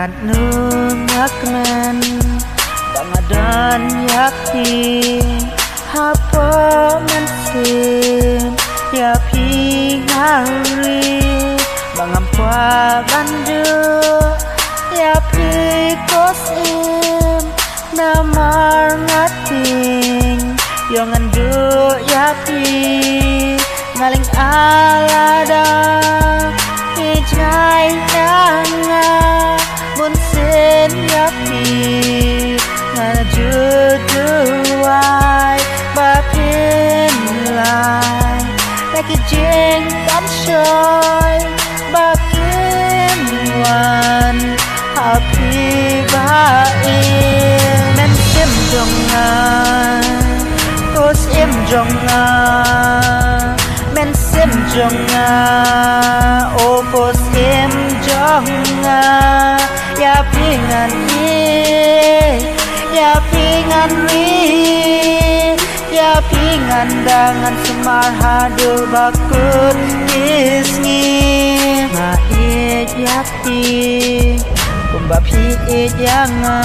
Bangat nungakmen bangadan yakin hapa mensin ya pingari bangampa bandu ya pikosim namar ngating yongan du ya pi ngaling alada ijai nanga munsin ya pi ngana juduai bapin lai lagi jeng tan shoy bakin wan happy bain men sim jonga kos im jonga men sim jonga o kos im jonga ya pingan ya pingan ya pingan dengan semar hadu bakut kisni ma it yakti kumba pi it yanga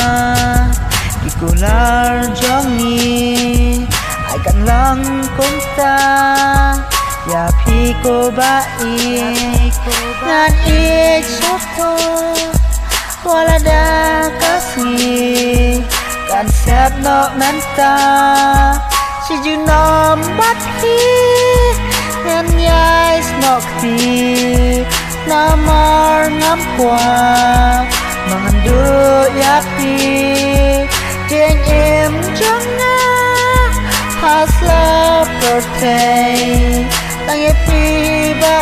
pikular jongi ai kan lang kumta ya piko baik ngan it syuko wala da kasih kan set no menta si junom bathi ngan yai snokti namar ngampwa mangandu yakti jeng em jonga hasla pertei tangi tiba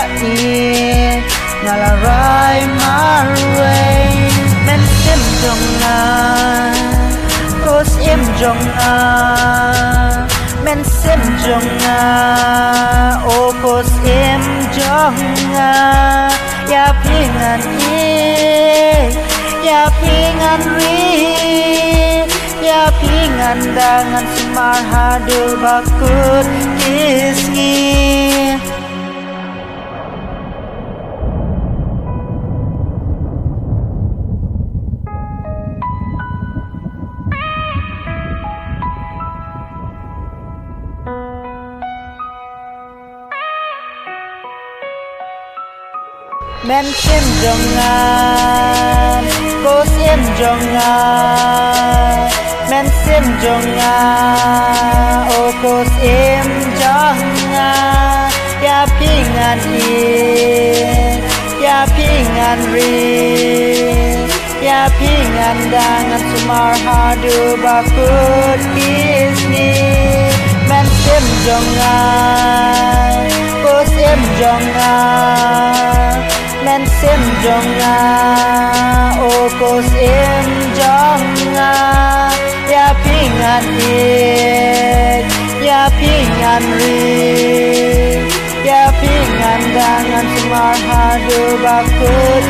ngalarai marway men sim jonga kos im jonga men sim jonga o kos im jonga ya pingan ya pingan ya pingan dengan semar hadu bakut kisni men sim jongan kos im jongan men sim jongan o kos im jongan ya pingan ya pingan ya pingan dengan semar hadu bakut kisni men sim jongan kos im jongan men sim jonga o kos im jonga ya pingan ya pingan ya pingan dengan semar hadu bakut